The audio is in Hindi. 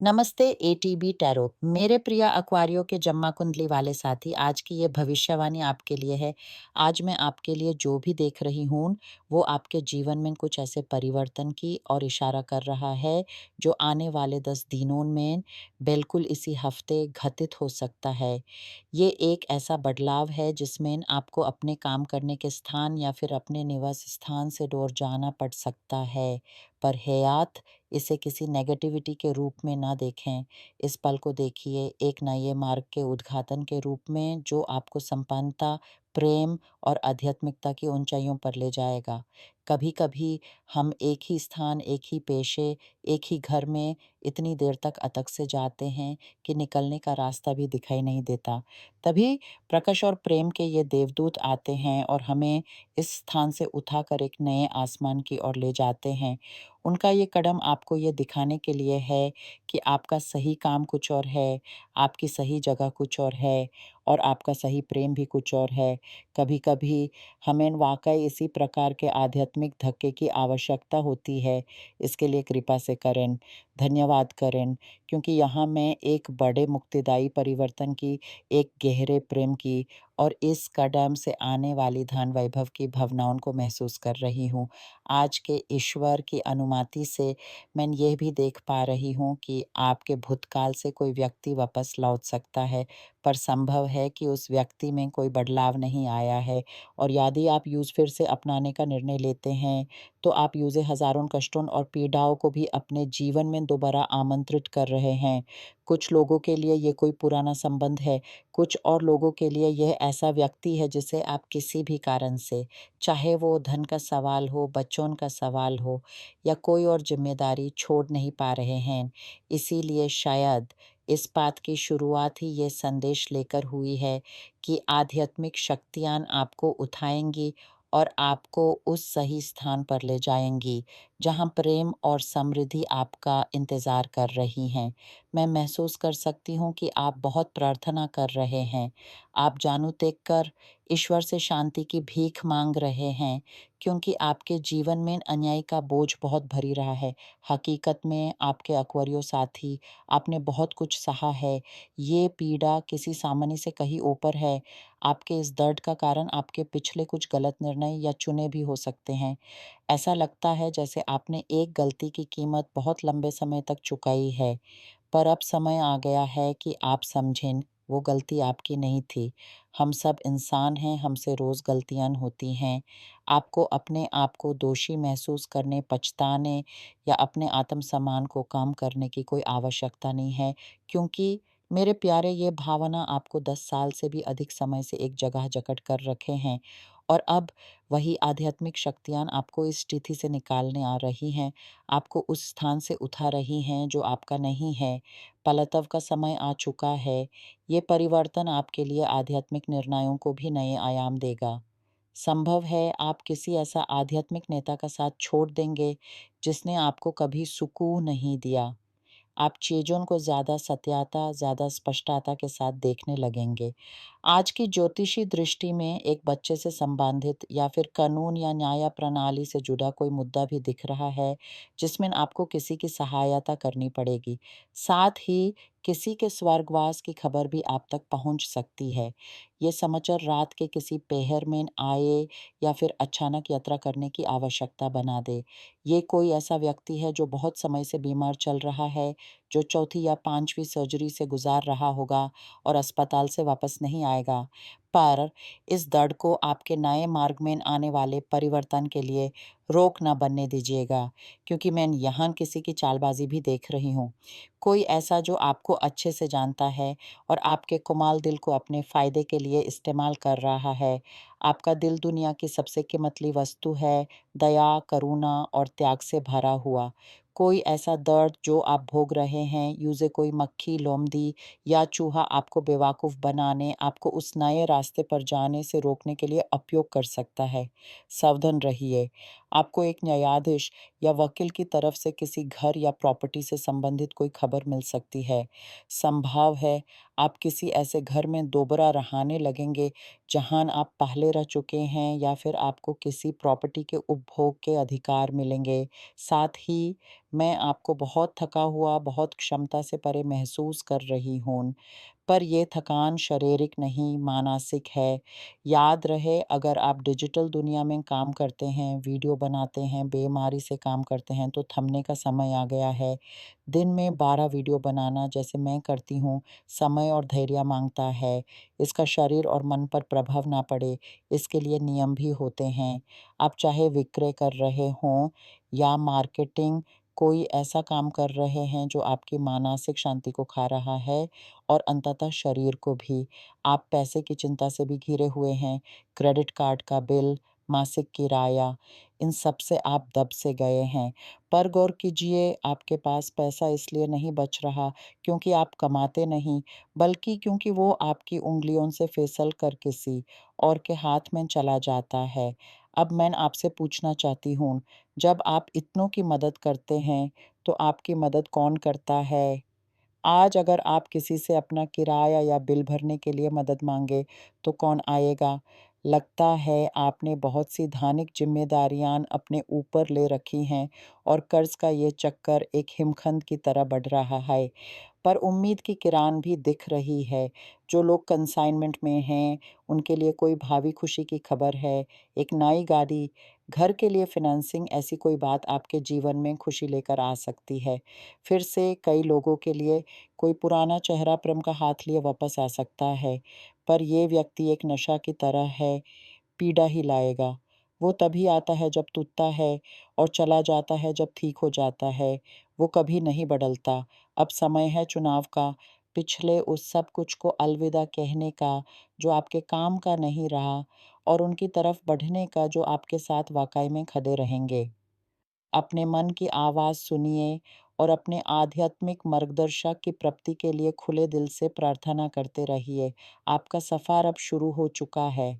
नमस्ते एटीबी टैरो। मेरे प्रिय अक्वारियो के जम्मा कुंडली वाले साथी, आज की ये भविष्यवाणी आपके लिए है। आज मैं आपके लिए जो भी देख रही हूँ वो आपके जीवन में कुछ ऐसे परिवर्तन की और इशारा कर रहा है जो आने वाले 10 दिनों में बिल्कुल इसी हफ्ते घटित हो सकता है। ये एक ऐसा बदलाव है जिसमें आपको अपने काम करने के स्थान या फिर अपने निवास स्थान से दूर जाना पड़ सकता है। पर हयात इसे किसी नेगेटिविटी के रूप में ना देखें। इस पल को देखिए एक नए मार्ग के उद्घाटन के रूप में जो आपको संपन्नता, प्रेम और आध्यात्मिकता की ऊंचाइयों पर ले जाएगा। कभी-कभी हम एक ही स्थान, एक ही पेशे, एक ही घर में इतनी देर तक अटक से जाते हैं कि निकलने का रास्ता भी दिखाई नहीं देता। तभी प्रकाश और प्रेम के ये देवदूत आते हैं और हमें इस स्थान से उठाकर एक नए आसमान की ओर ले जाते हैं। उनका ये कदम आपको ये दिखाने के लिए है कि आपका सही काम कुछ और है, आपकी सही जगह कुछ और है और आपका सही प्रेम भी कुछ और है। कभी-कभी हमें वाक़ई इसी प्रकार के आध्यात्मिक धक्के की आवश्यकता होती है। इसके लिए कृपा से करें, धन्यवाद करें, क्योंकि यहाँ मैं एक बड़े मुक्तिदायी परिवर्तन की, एक गहरे प्रेम की और इस कदम से आने वाली धन वैभव की भावनाओं को महसूस कर रही हूँ। आज के ईश्वर की अनुमति से मैं ये भी देख पा रही हूँ कि आपके भूतकाल से कोई व्यक्ति वापस लौट सकता है, पर संभव है कि उस व्यक्ति में कोई बदलाव नहीं आया है और यदि आप यूज़ फिर से अपनाने का निर्णय लेते हैं, तो आप यूज़े हज़ारों कष्टों और पीड़ाओं को भी अपने जीवन में दोबारा आमंत्रित कर रहे हैं। कुछ लोगों के लिए ये कोई पुराना संबंध है, कुछ और लोगों के लिए यह ऐसा व्यक्ति है जिसे आप किसी भी कारण से, चाहे वो धन का सवाल हो, बच्चों का सवाल हो या कोई और ज़िम्मेदारी छोड़ नहीं पा रहे हैं। इसीलिए शायद इस बात की शुरुआत ही ये संदेश लेकर हुई है कि आध्यात्मिक शक्तियाँ आपको उठाएँगी और आपको उस सही स्थान पर ले जाएँगी, जहाँ प्रेम और समृद्धि आपका इंतज़ार कर रही हैं। मैं महसूस कर सकती हूँ कि आप बहुत प्रार्थना कर रहे हैं। आप जानू देखकर ईश्वर से शांति की भीख मांग रहे हैं, क्योंकि आपके जीवन में अन्याय का बोझ बहुत भरी रहा है। हकीकत में आपके एक्वेरियो साथी, आपने बहुत कुछ सहा है। ये पीड़ा किसी सामान्य से कहीं ऊपर है। आपके इस दर्द का कारण आपके पिछले कुछ गलत निर्णय या चुने भी हो सकते हैं। ऐसा लगता है जैसे आपने एक गलती की कीमत बहुत लंबे समय तक चुकाई है। पर अब समय आ गया है कि आप समझें, वो गलती आपकी नहीं थी। हम सब इंसान हैं, हमसे रोज़ गलतियाँ होती हैं। आपको अपने आप को दोषी महसूस करने, पछताने या अपने आत्मसम्मान को कम करने की कोई आवश्यकता नहीं है, क्योंकि मेरे प्यारे ये भावना आपको 10 साल से भी अधिक समय से एक जगह जकड़ कर रखे हैं और अब वही आध्यात्मिक शक्तियाँ आपको इस स्थिति से निकालने आ रही हैं, आपको उस स्थान से उठा रही हैं जो आपका नहीं है। पलटव का समय आ चुका है। ये परिवर्तन आपके लिए आध्यात्मिक निर्णयों को भी नए आयाम देगा। संभव है आप किसी ऐसा आध्यात्मिक नेता का साथ छोड़ देंगे जिसने आपको कभी सुकून नहीं दिया। आप चीज़ों को ज़्यादा सत्यता, ज़्यादा स्पष्टता के साथ देखने लगेंगे। आज की ज्योतिषी दृष्टि में एक बच्चे से संबंधित या फिर कानून या न्याय प्रणाली से जुड़ा कोई मुद्दा भी दिख रहा है, जिसमें आपको किसी की सहायता करनी पड़ेगी। साथ ही किसी के स्वर्गवास की खबर भी आप तक पहुंच सकती है। ये समाचार रात के किसी पहर में आए या फिर अचानक यात्रा करने की आवश्यकता बना दे। ये कोई ऐसा व्यक्ति है जो बहुत समय से बीमार चल रहा है, जो चौथी या 5वीं सर्जरी से गुज़र रहा होगा और अस्पताल से वापस नहीं आएगा। पर इस दर्द को आपके नए मार्ग में आने वाले परिवर्तन के लिए रोक ना बनने दीजिएगा, क्योंकि मैं यहाँ किसी की चालबाज़ी भी देख रही हूँ। कोई ऐसा जो आपको अच्छे से जानता है और आपके कोमल दिल को अपने फ़ायदे के लिए इस्तेमाल कर रहा है। आपका दिल दुनिया की सबसे कीमती वस्तु है, दया, करुणा और त्याग से भरा हुआ। कोई ऐसा दर्द जो आप भोग रहे हैं, यूँ कोई मक्खी, लोमड़ी या चूहा आपको बेवकूफ़ बनाने, आपको उस नए रास्ते पर जाने से रोकने के लिए उपयोग कर सकता है। सावधान रहिए। आपको एक न्यायाधीश या वकील की तरफ से किसी घर या प्रॉपर्टी से संबंधित कोई खबर मिल सकती है। संभव है आप किसी ऐसे घर में दोबारा रहने लगेंगे जहां आप पहले रह चुके हैं, या फिर आपको किसी प्रॉपर्टी के उपभोग के अधिकार मिलेंगे। साथ ही मैं आपको बहुत थका हुआ, बहुत क्षमता से परे महसूस कर रही हूँ। पर ये थकान शारीरिक नहीं, मानसिक है। याद रहे, अगर आप डिजिटल दुनिया में काम करते हैं, वीडियो बनाते हैं, बेईमानी से काम करते हैं, तो थमने का समय आ गया है। दिन में 12 वीडियो बनाना, जैसे मैं करती हूँ, समय और धैर्य माँगता है। इसका शरीर और मन पर प्रभाव ना पड़े, इसके लिए नियम भी होते हैं। आप चाहे विक्रय कर रहे हों या मार्केटिंग, कोई ऐसा काम कर रहे हैं जो आपकी मानसिक शांति को खा रहा है और अंततः शरीर को भी। आप पैसे की चिंता से भी घिरे हुए हैं, क्रेडिट कार्ड का बिल, मासिक किराया, इन सब से आप दब से गए हैं। पर गौर कीजिए, आपके पास पैसा इसलिए नहीं बच रहा क्योंकि आप कमाते नहीं, बल्कि क्योंकि वो आपकी उँगलियों से फिसल कर किसी और के हाथ में चला जाता है। अब मैं आपसे पूछना चाहती हूँ, जब आप इतनों की मदद करते हैं, तो आपकी मदद कौन करता है? आज अगर आप किसी से अपना किराया या बिल भरने के लिए मदद माँगे, तो कौन आएगा? लगता है आपने बहुत सी दैनिक ज़िम्मेदारियाँ अपने ऊपर ले रखी हैं और कर्ज़ का ये चक्कर एक हिमखंड की तरह बढ़ रहा है। पर उम्मीद की किरण भी दिख रही है। जो लोग कंसाइनमेंट में हैं, उनके लिए कोई भावी खुशी की खबर है। एक नई गाड़ी, घर के लिए फ़ाइनेंसिंग, ऐसी कोई बात आपके जीवन में खुशी लेकर आ सकती है। फिर से कई लोगों के लिए कोई पुराना चेहरा प्रेम का हाथ लिए वापस आ सकता है। पर ये व्यक्ति एक नशा की तरह है, पीड़ा ही लाएगा। वो तभी आता है जब टूटता है और चला जाता है जब ठीक हो जाता है। वो कभी नहीं बदलता। अब समय है चुनाव का, पिछले उस सब कुछ को अलविदा कहने का जो आपके काम का नहीं रहा, और उनकी तरफ बढ़ने का जो आपके साथ वाकई में खड़े रहेंगे। अपने मन की आवाज़ सुनिए और अपने आध्यात्मिक मार्गदर्शक की प्राप्ति के लिए खुले दिल से प्रार्थना करते रहिए। आपका सफ़र अब शुरू हो चुका है।